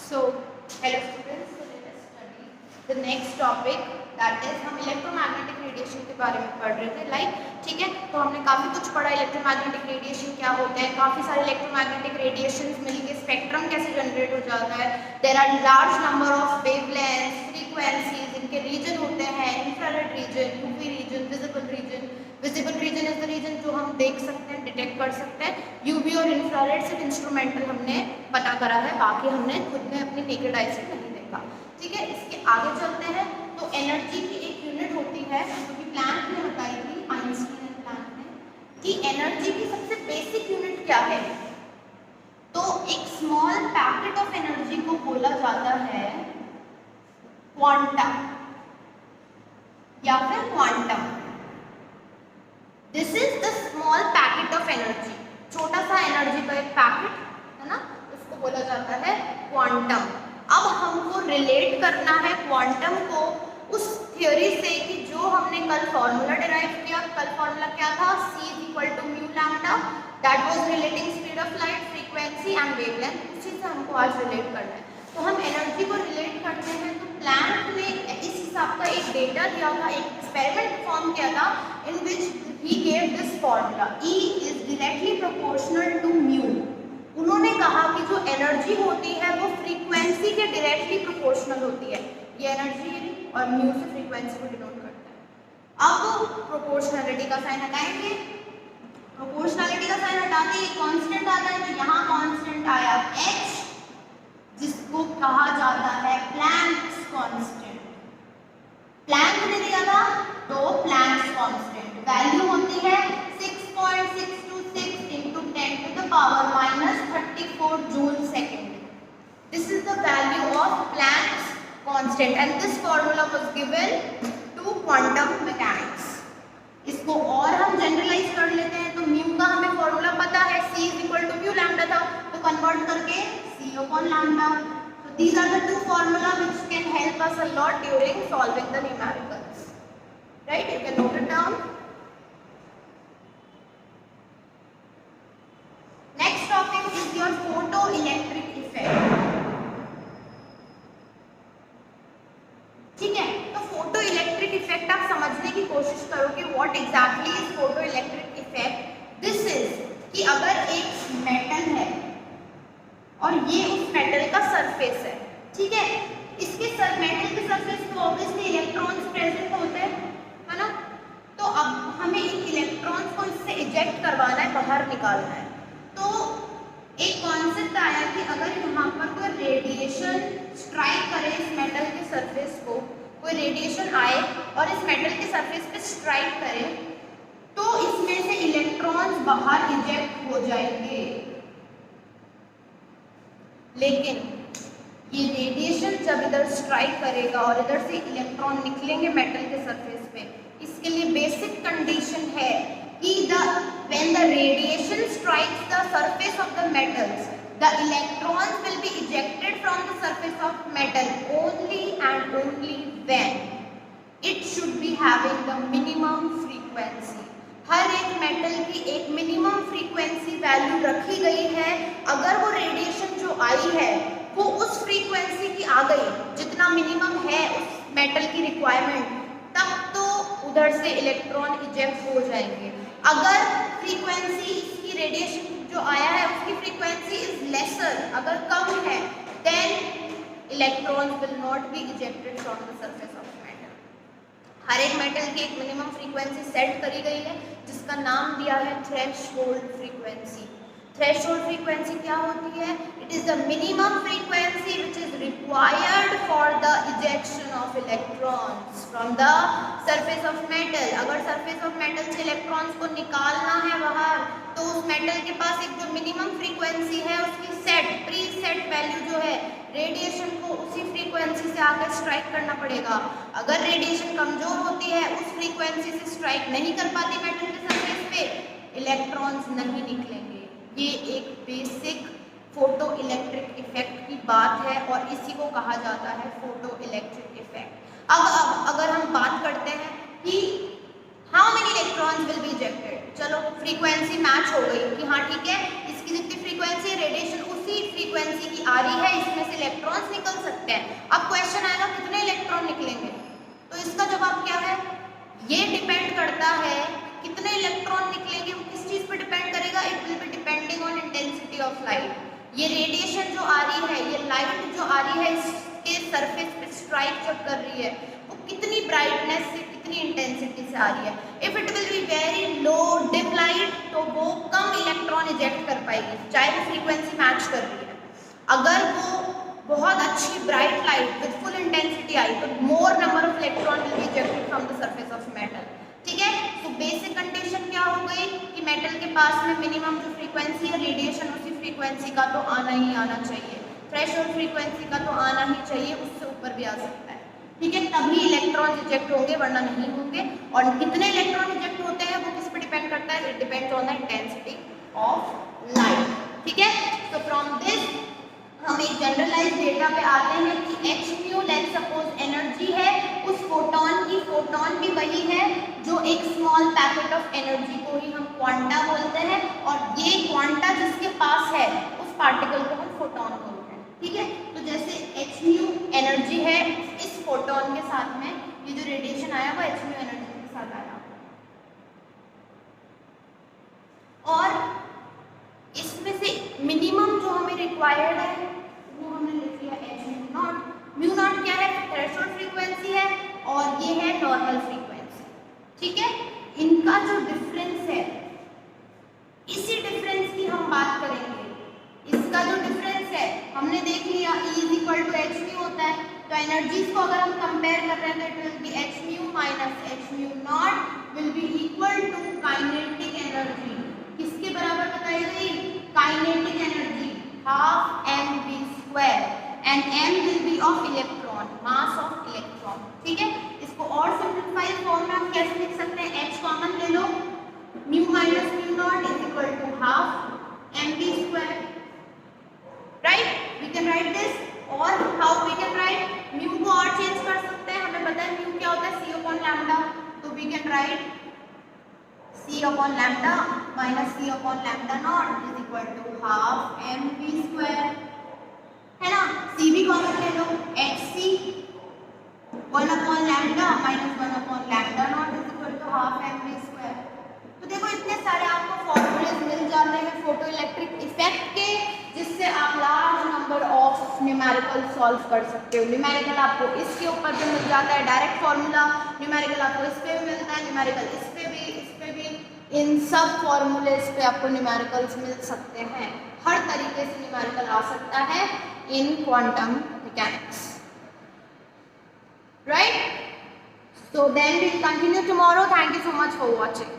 So, hello students, so let us study the next topic, that is हम electromagnetic radiation के बारे में पढ़ रहे थे ठीक है। तो हमने काफ़ी कुछ पढ़ा, इलेक्ट्रोमैग्नेटिक रेडिएशन क्या होता है, काफ़ी सारे इलेक्ट्रोमैग्नेटिक रेडिएशंस मिलके स्पेक्ट्रम कैसे जनरेट हो जाता है। There are large number of wavelengths, frequencies, इनके रीजन होते हैं, infrared region, UV region, visible region. Visible region is the region जो हम देख सकते हैं, डिटेक्ट कर सकते हैं। यूवी और इंफ्रारेड सिर्फ इंस्ट्रूमेंटल हमने पता करा है, बाकी हमने खुद ने अपनी नेकेड आई से नहीं देखा। ठीक है, इसके आगे चलते हैं। तो एनर्जी की एक यूनिट होती है जो कि प्लैंक ने बताई थी, आइंस्टीन एंड प्लैंक ने, कि एनर्जी की सबसे बेसिक यूनिट क्या है। तो एक स्मॉल पैकेट ऑफ एनर्जी को बोला जाता है क्वांटा या फिर quantum. This is the small packet of energy, छोटा सा एनर्जी का एक पैकेट है ना, उसको बोला जाता है क्वांटम। अब हमको रिलेट करना है क्वांटम को उस थ्योरी से कि जो हमने कल फॉर्मूला डिराइव किया। कल फॉर्मूला क्या था, c = mu lambda, that was relating speed of light, frequency and wavelength. उसी से हमको आज रिलेट करना है। तो हम एनर्जी को रिलेट करते हैं। तो प्लैंक ने इस हिसाब का एक डेटा दिया था, एक एक्सपेरिमेंट परफॉर्म किया था, इन विच he gave this formula, E is directly proportional to mu। उन्होंने कहा कि जो एनर्जी होती है वो फ्रीक्वेंसी के डायरेक्टली प्रोपोर्शनल होती है। ये एनर्जी है और म्यू से फ्रीक्वेंसी को डिनोट करता है। अब प्रोपोर्शनलिटी का साइन हटाएंगे, प्रोपोर्शनलिटी का साइन हटाते ही कांस्टेंट आता है, तो यहाँ कांस्टेंट आया h, जिसको कहा जाता है प्लैंक्स कांस्टेंट। प्लैंक ने दिया था तो प्लैंक्स कांस्टेंट वैल्यू होती है 6.626 into 10⁻³ 34 joule second. This is the value of Planck's constant and this formula was given to quantum mechanics. इसको और हम जनरलाइज कर लेते हैं। तो म्यू का हमें फॉर्मूला पता है, c = mu लैम्डा था, तो कन्वर्ट करके c/λ। So these are the two formula which can help us a lot during solving the numericals. Right? You can note it down. Next topic is your photoelectric effect. ठीक है, तो photoelectric effect आप समझने की कोशिश करो कि what exactly is photoelectric effect. This is कि अगर एक मेटल है और ये उस मेटल का सरफेस है, ठीक है, इसके मेटल के सरफेस पे ऑब्वियसली इलेक्ट्रॉन्स प्रेजेंट होते हैं, है ना। तो अब हमें इन इलेक्ट्रॉन्स को इससे इजेक्ट करवाना है, बाहर निकालना है। तो एक कॉन्सेप्ट आया कि अगर यहाँ पर कोई रेडिएशन स्ट्राइक करे इस मेटल के सरफेस को, कोई रेडिएशन आए और इस मेटल के सरफेस पे स्ट्राइक करे, तो इसमें से इलेक्ट्रॉन्स बाहर इजेक्ट हो जाएंगे। लेकिन ये रेडिएशन जब इधर स्ट्राइक करेगा और इधर से इलेक्ट्रॉन निकलेंगे मेटल के सरफेस पे, इसके लिए बेसिक कंडीशन है कि when the radiation strikes the surface of the metals, the electrons will be ejected from the surface of metal only and only when it should be having the minimum frequency। हर एक metal की एक minimum frequency value रखी गई है। अगर वो radiation जो आई है वो उस फ्रीक्वेंसी की आ गई जितना मिनिमम है उस मेटल की रिक्वायरमेंट, तब तो उधर से इलेक्ट्रॉन इजेक्ट हो जाएंगे। अगर फ्रीक्वेंसी इसकी रेडिएशन जो आया है उसकी फ्रीक्वेंसी इज लेसर, अगर कम है, then electrons will not be ejected from the surface of metal. हर एक मेटल की एक मिनिमम फ्रीक्वेंसी सेट करी गई है जिसका नाम दिया है थ्रेशोल्ड फ्रीक्वेंसी। थ्रेशोल्ड फ्रीक्वेंसी क्या होती है? It is the minimum frequency which is required for the ejection of electrons from the surface of metal. अगर सरफेस ऑफ मेटल से इलेक्ट्रॉन्स को निकालना है बाहर, तो उस मेटल के पास एक जो मिनिमम फ्रीक्वेंसी है उसकी प्री सेट वैल्यू जो है, रेडिएशन को उसी फ्रीक्वेंसी से आकर स्ट्राइक करना पड़ेगा। अगर रेडिएशन कमजोर होती है, उस फ्रीक्वेंसी से स्ट्राइक नहीं कर पाती मेटल के सरफेस पे, इलेक्ट्रॉन्स नहीं निकलेंगे। ये एक बेसिक फोटो इलेक्ट्रिक इफेक्ट की बात है और इसी को कहा जाता है फोटो इलेक्ट्रिक इफेक्ट। अब अगर हम बात करते हैं कि how many electrons will be ejected, चलो फ्रीक्वेंसी मैच हो गई कि हाँ ठीक है, इसकी जितनी फ्रीक्वेंसी रेडिएशन उसी फ्रीक्वेंसी की आ रही है, इसमें से इलेक्ट्रॉन्स निकल सकते हैं। अब क्वेश्चन आएगा कितने इलेक्ट्रॉन निकलेंगे, तो इसका जवाब क्या है, ये डिपेंड करता है कितने इलेक्ट्रॉन निकलेंगे, वो किस चीज पे डिपेंड करेगा, it will be depending on intensity of light. ये रेडिएशन जो आ रही है, ये लाइट जो आ रही है इसके सरफेस पे स्ट्राइक जब कर रही है, वो कितनी ब्राइटनेस से, कितनी इंटेंसिटी से आ रही है। If it will be very low dim light, तो वो कम इलेक्ट्रॉन इजेक्ट कर पाएगी, चाहे वो फ्रीक्वेंसी मैच कर रही है। अगर वो बहुत अच्छी bright light with full intensity आई, तो more number of electron will be ejected from the surface of metal. ठीक है, तो बेसिक कंडीशन क्या हो गई कि मेटल के पास में मिनिमम जो फ्रीक्वेंसी है रेडिएशन, उसी फ्रीक्वेंसी का तो आना ही आना चाहिए, थ्रेशोल्ड फ्रीक्वेंसी का तो आना ही चाहिए, उससे ऊपर भी आ सकता है। ठीक है, तभी इलेक्ट्रॉन इजेक्ट होंगे, वरना नहीं होंगे। और कितने इलेक्ट्रॉन इजेक्ट होते हैं वो किस पे डिपेंड करता है, it depends on the intensity of light. ठीक है, तो फ्रॉम दिस हम एक जनरलाइज डेटा पे आते हैं कि H mu let's suppose energy है उस फोटोन की, फोटोन भी वही है जो एक स्मॉल पैकेट ऑफ एनर्जी को ही हम क्वांटा बोलते हैं, और ये क्वांटा जिसके पास है उस पार्टिकल को हम फोटोन बोलते हैं। ठीक है, तो जैसे एच म्यू एनर्जी है, इस फोटोन के साथ में ये जो रेडिएशन आया वो एच म्यू एनर्जी के साथ आया, और इसमें से मिनिमम जो हमें रिक्वायर्ड है वो हमने लिख लिया H mu not. Mu naught क्या है, थ्रेशोल्ड फ्रीक्वेंसी है, और ये है नॉर्मल फ्रीक्वेंसी। ठीक है, इनका जो डिफरेंस है, इसी डिफरेंस की हम बात करेंगे। इसका जो डिफरेंस है हमने देख लिया E is equal to h mu होता है, तो एनर्जीज को अगर हम कंपेयर कर रहे हैं तो it will be h mu minus h mu not will be equal to kinetic energy. किसके बराबर बताई गई, kinetic energy half m v square, and m will be of electron, mass of electron. ठीक है, इसको और सिंपलीफाइड फॉर्म में हम कैसे लिख सकते हैं, h कॉमन ले लो, mu minus mu not is equal to half m v square, right, we can write this. और how we can write, mu को और चेंज कर सकते हैं, हमें पता है म्यू क्या होता है, c अपॉन लैम्डा, तो we can write c upon lambda minus c upon lambda not is equal to half m v square, है ना। c भी कॉमन ले लो, hc 1 upon lambda minus 1 upon lambda not is equal to half m v square. तो देखो इतने सारे आपको फॉर्मूलेज मिल जाते हैं फोटो इलेक्ट्रिक इफेक्ट के, जिससे आप large number of numerical solve कर सकते हो। न्यूमेरिकल आपको इसके ऊपर भी मिल जाता है डायरेक्ट फॉर्मूला, न्यूमेरिकल आपको इस पे भी मिलता है, न्यूमेरिकल इस पे भी, इस पे भी, इन सब फॉर्मूलेज पे आपको न्यूमेरिकल्स मिल सकते हैं। हर तरीके से न्यूमेरिकल आ सकता है इन quantum mechanics, right. So then we'll continue tomorrow. Thank you so much for watching.